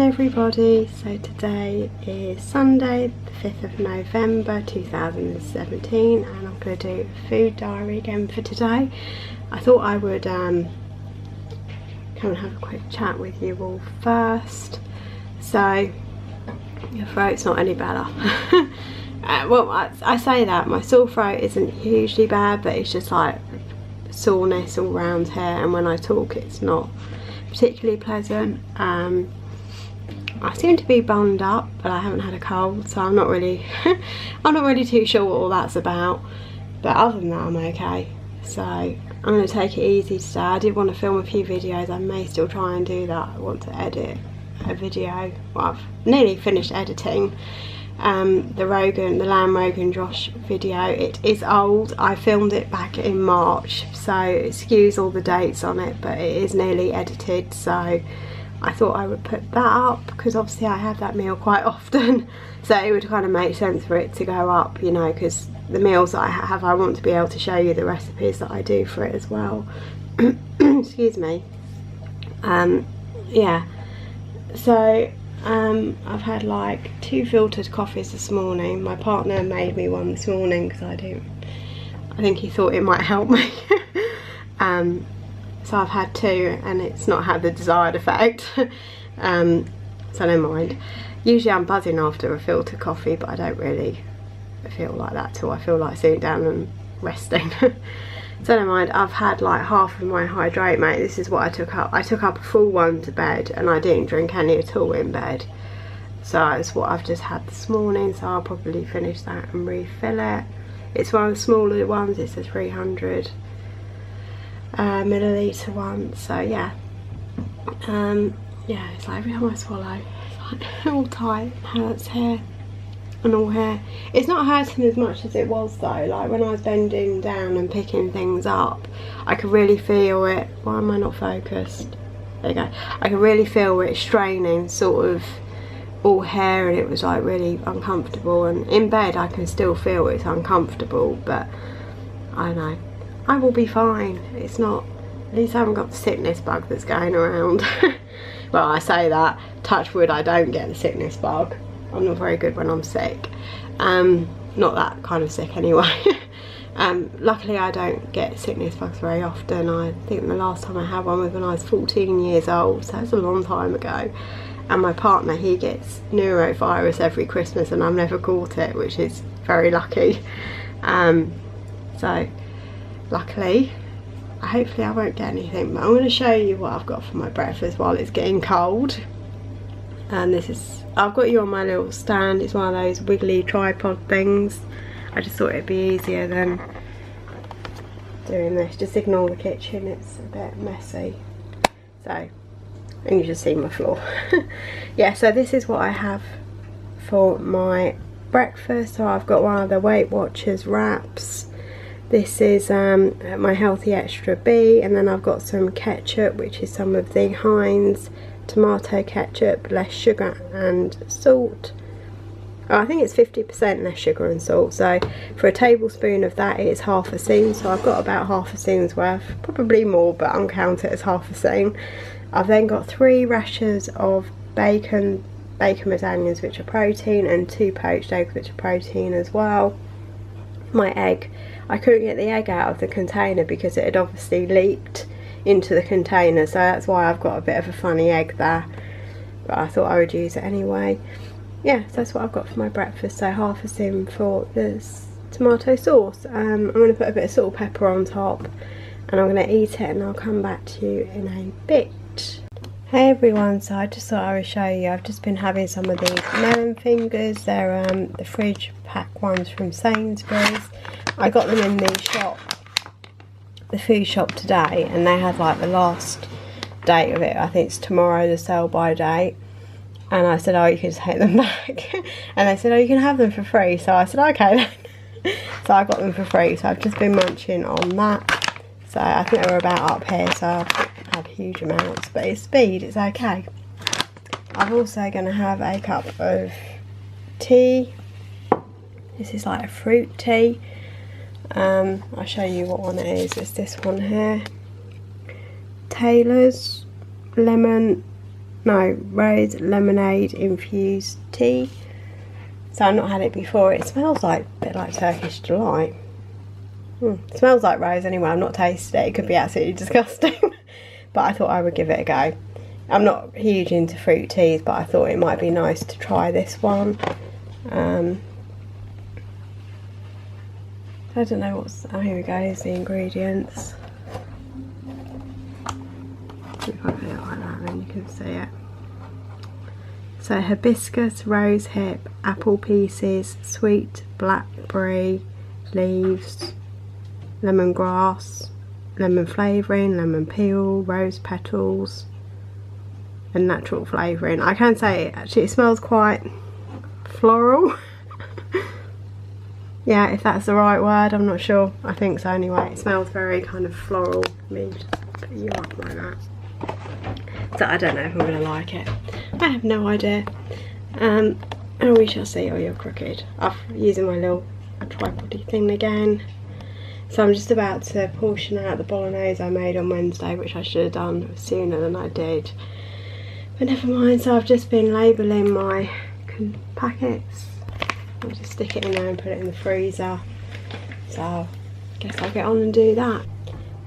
everybody, so today is Sunday the 5th of November 2017 and I'm going to do a food diary again for today. I thought I would come and have a quick chat with you all first. So your throat's not any better. Well, I say that my sore throat isn't hugely bad, but it's just like soreness all around here, and when I talk it's not particularly pleasant. I seem to be bunged up, but I haven't had a cold, so I'm not really I'm not really too sure what all that's about, but other than that I'm okay. So I'm going to take it easy today. I did want to film a few videos. I may still try and do that. I want to edit a video. Well, I've nearly finished editing the Lamb Rogan Josh video. It is old. I filmed it back in March, so excuse all the dates on it, but it is nearly edited, so I thought I would put that up because obviously I have that meal quite often, so it would kind of make sense for it to go up, you know, because the meals that I have, I want to be able to show you the recipes that I do for it as well. Excuse me. Yeah, so I've had like 2 filtered coffees this morning. My partner made me one this morning because I think he thought it might help me. So I've had 2 and it's not had the desired effect. So never mind. Usually I'm buzzing after a filter coffee, but I don't really feel like that till I feel like sitting down and resting. So never mind. I've had like half of my hydrate, mate. This is what I took up. I took up a full one to bed and I didn't drink any at all in bed. So it's what I've just had this morning, so I'll probably finish that and refill it. It's one of the smaller ones. It's a 300 milliliter one, so yeah. Yeah, it's like every time I swallow it's like all tight, hurts here and all here. It's not hurting as much as it was though. Like when I was bending down and picking things up, I could really feel it. Why am I not focused? There you go. I could really feel it straining sort of all hair, and it was like really uncomfortable, and in bed I can still feel it's uncomfortable, but I don't know, I will be fine. It's not, at least I haven't got the sickness bug that's going around. Well, I say that, touch wood, I don't get the sickness bug. I'm not very good when I'm sick. Not that kind of sick anyway. Luckily I don't get sickness bugs very often. I think the last time I had one was when I was 14 years old, so that's a long time ago. And my partner, he gets neurovirus every Christmas and I've never caught it, which is very lucky. So luckily, hopefully I won't get anything, but I'm going to show you what I've got for my breakfast while it's getting cold. And this is, I've got you on my little stand. It's one of those wiggly tripod things. I just thought it'd be easier than doing this. Just ignore the kitchen, it's a bit messy. So, and you just see my floor. Yeah, so this is what I have for my breakfast. So I've got one of the Weight Watchers wraps. This is my Healthy Extra B, and then I've got some ketchup, which is some of the Heinz tomato ketchup, less sugar and salt. Oh, I think it's 50% less sugar and salt, so for a tablespoon of that it is half a spoon, so I've got about half a spoon's worth, probably more, but I'll count it as half a spoon. I've then got 3 rashers of bacon medallions, which are protein, and 2 poached eggs, which are protein as well. My egg, I couldn't get the egg out of the container because it had obviously leaked into the container, so that's why I've got a bit of a funny egg there, but I thought I would use it anyway. Yeah, so that's what I've got for my breakfast. So half a spoon for this tomato sauce. I'm going to put a bit of salt and pepper on top and I'm going to eat it, and I'll come back to you in a bit. Hey everyone, so I just thought I would show you, I've just been having some of these melon fingers. They're the fridge pack ones from Sainsbury's. I got them in the food shop today, and they had like the last date of it. I think it's tomorrow, the sell by date. And I said, oh, you can take them back. And they said, oh, you can have them for free. So I said, okay then. So I got them for free. So I've just been munching on that. So I think they were about up here, so I've had huge amounts, but it's speed, it's okay. I'm also going to have a cup of tea. This is like a fruit tea. I'll show you what one it is. It's this one here. Taylor's lemon rose lemonade infused tea. So I've not had it before. It smells like a bit like Turkish delight. It smells like rose anyway. I've not tasted it. It could be absolutely disgusting. But I thought I would give it a go. I'm not huge into fruit teas, but I thought it might be nice to try this one. I don't know what's... Oh, here we go. Here's the ingredients. If I put it like that, then you can see it. So hibiscus, rose hip, apple pieces, sweet blackberry leaves, lemongrass, lemon flavouring, lemon peel, rose petals, and natural flavouring. I can say actually it smells quite floral. Yeah, if that's the right word, I'm not sure. I think so anyway. It smells very kind of floral. Let me just put you up like that. So I don't know if I'm going to like it. I have no idea. And we shall see. Oh, you're crooked. I'm using my little tripod thing again. So I'm just about to portion out the bolognese I made on Wednesday, which I should have done sooner than I did. But never mind. So I've just been labelling my packets. I'll just stick it in there and put it in the freezer. So I guess I'll get on and do that.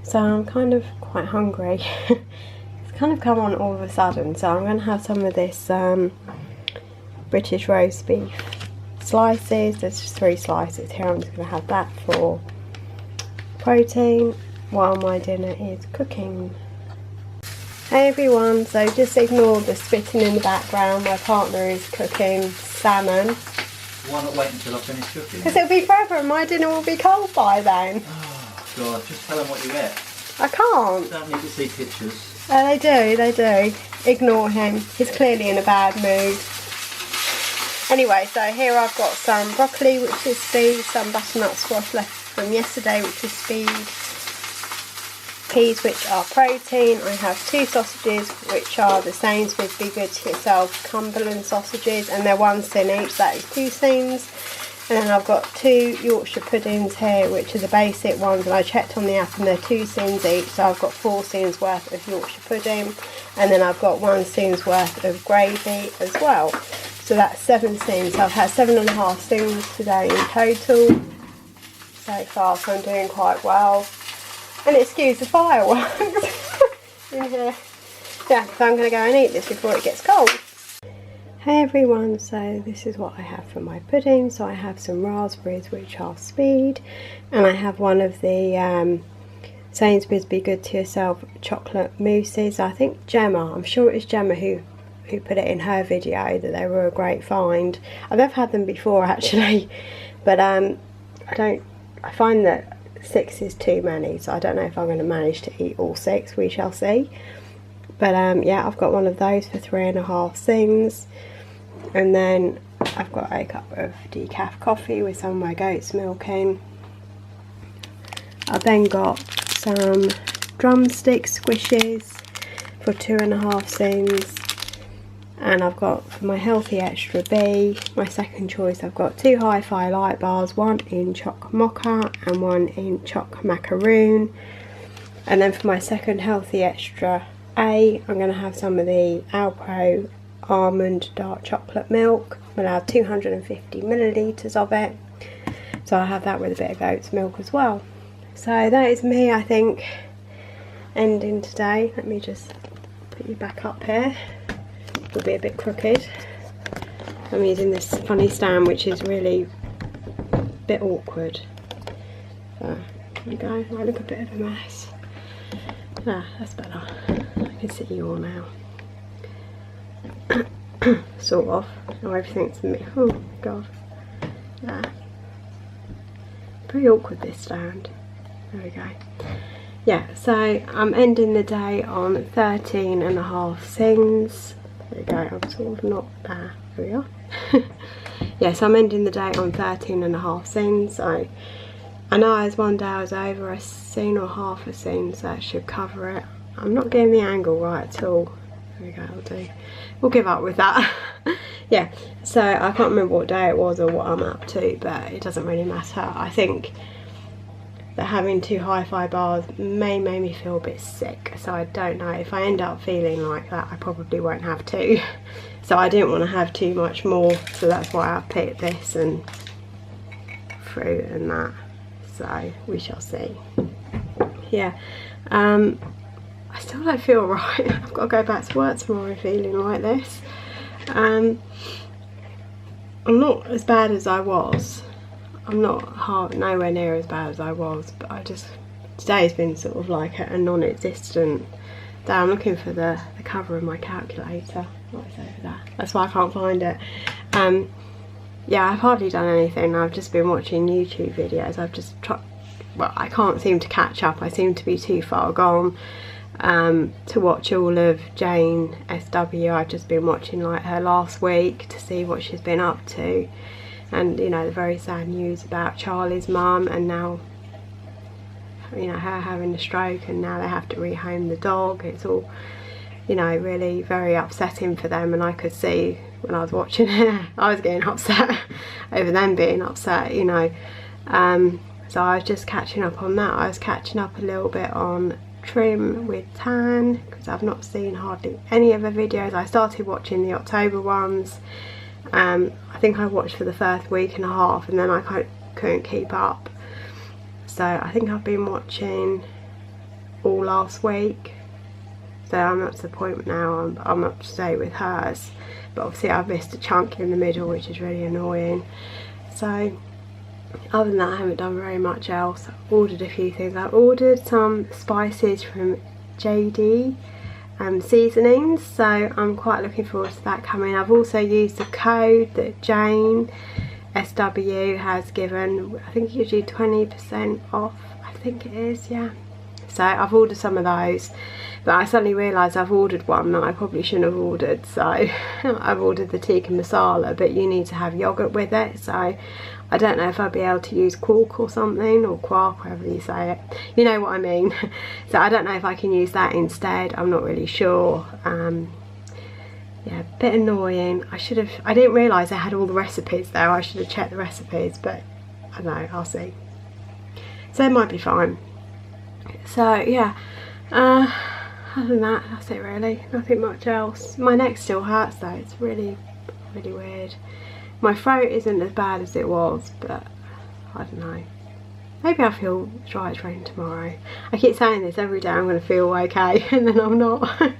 So I'm kind of quite hungry. It's kind of come on all of a sudden. So I'm going to have some of this British roast beef slices. There's just 3 slices here. I'm just going to have that for protein while my dinner is cooking. Hey everyone, so just ignore the spitting in the background. My partner is cooking salmon. Why not wait until I finish cooking? Because it'll be forever and my dinner will be cold by then. Oh God, just tell them what you ate. I can't. You don't need to see pictures. They do. Ignore him. He's clearly in a bad mood. Anyway, so here I've got some broccoli, which is speed, some butternut squash left from yesterday, which is speed, peas, which are protein. I have 2 sausages, which are the Sainsbury's Be Good To Yourself Cumberland sausages, and they're 1 sin each, that is 2 sins. And then I've got 2 Yorkshire puddings here, which are the basic ones, and I checked on the app and they're 2 sins each, so I've got 4 sins worth of Yorkshire pudding, and then I've got 1 sin's worth of gravy as well. So that's 7 sins. So I've had 7.5 sins today in total so far, so I'm doing quite well. And excuse the fireworks in here. Yeah, so I'm going to go and eat this before it gets cold. Hey everyone, so this is what I have for my pudding. So I have some raspberries, which are speed, and I have one of the Sainsbury's Be Good To Yourself chocolate mousses. I think Gemma, I'm sure it's Gemma who put it in her video that they were a great find. I've never had them before actually, but I find that 6 is too many, so I don't know if I'm going to manage to eat all 6. We shall see. But yeah, I've got one of those for 3.5 sins, and then I've got a cup of decaf coffee with some of my goat's milk in. I've then got some drumstick squishes for 2.5 sins, and I've got for my healthy extra B, my second choice, I've got 2 hi-fi light bars, 1 in choc mocha and 1 in choc macaroon. And then for my second healthy extra A, I'm going to have some of the Alpro almond dark chocolate milk. I'm going to have 250 millilitres of it, so I'll have that with a bit of goat's milk as well. So that is me, I think, ending today. Let me just put you back up here. It'll be a bit crooked. I'm using this funny stand, which is really a bit awkward. So there we go. I look a bit of a mess. Ah, that's better. I can see you all now. Sort of. Oh, everything's me. Oh God. Yeah. Very awkward, this stand. There we go. Yeah, so I'm ending the day on 13.5 sins. There we go, I'm sort of not there. There we are. Yeah, so I'm ending the day on 13.5 sins. So I know as one day I was over a sin or half a sin, so that should cover it. I'm not getting the angle right at all. There we go, we'll give up with that. Yeah, so I can't remember what day it was or what I'm up to, but it doesn't really matter. I think that having 2 hi-fi bars may make me feel a bit sick, so I don't know. If I end up feeling like that, I probably won't have 2. So I didn't want to have too much more, so that's why I picked this and fruit and that. So we shall see. Yeah, I still don't feel right. I've got to go back to work tomorrow feeling like this. I'm not as bad as I was. I'm not nowhere near as bad as I was, but today's been sort of like a non-existent day. I'm looking for the cover of my calculator. What's over there? That's why I can't find it. Yeah, I've hardly done anything. I've just been watching YouTube videos. I've just tried, well, I can't seem to catch up. I seem to be too far gone to watch all of Jane SW. I've just been watching like her last week to see what she's been up to. And you know, the very sad news about Charlie's mum, and now, you know, her having a stroke, and now they have to rehome the dog. It's all, you know, really very upsetting for them, and I could see when I was watching it, I was getting upset over them being upset, you know. So I was just catching up on that. I was catching up a little bit on trim with tan, because I've not seen hardly any of the videos. I started watching the October ones. I think I watched for the first week and a half, and then I couldn't keep up. So I think I've been watching all last week. So I'm up to the point now, I'm up to date with hers. But obviously I've missed a chunk in the middle, which is really annoying. So other than that, I haven't done very much else. I've ordered a few things. I've ordered some spices from JD seasonings, so I'm quite looking forward to that coming. I've also used the code that Jane SW has given. I think it gives you 20% off, I think it is, yeah. So I've ordered some of those, but I suddenly realised I've ordered one that I probably shouldn't have ordered. So I've ordered the tikka masala, but you need to have yogurt with it, so I don't know if I'll be able to use quark or something, or quark, however you say it. You know what I mean. So I don't know if I can use that instead. I'm not really sure. Yeah, a bit annoying. I didn't realise I had all the recipes though. I should have checked the recipes, but I don't know, I'll see. So it might be fine. So yeah, other than that, that's it really. Nothing much else. My neck still hurts though. It's really, really weird. My throat isn't as bad as it was, but I don't know. Maybe I'll feel dry as rain tomorrow. I keep saying this every day, I'm going to feel okay, and then I'm not.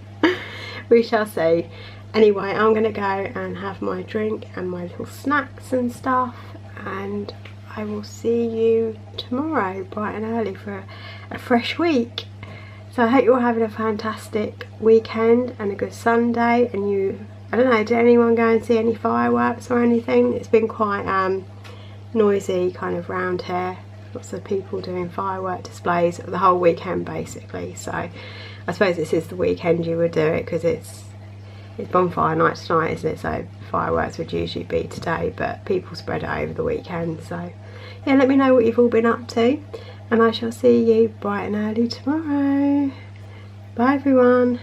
We shall see. Anyway, I'm going to go and have my drink and my little snacks and stuff, and I will see you tomorrow bright and early for a fresh week. So I hope you're all having a fantastic weekend and a good Sunday, and I don't know, did anyone go and see any fireworks or anything? It's been quite noisy kind of round here. Lots of people doing firework displays the whole weekend basically. So I suppose this is the weekend you would do it, because it's bonfire night tonight, isn't it? So fireworks would usually be today, but people spread it over the weekend. So yeah, let me know what you've all been up to, and I shall see you bright and early tomorrow. Bye everyone.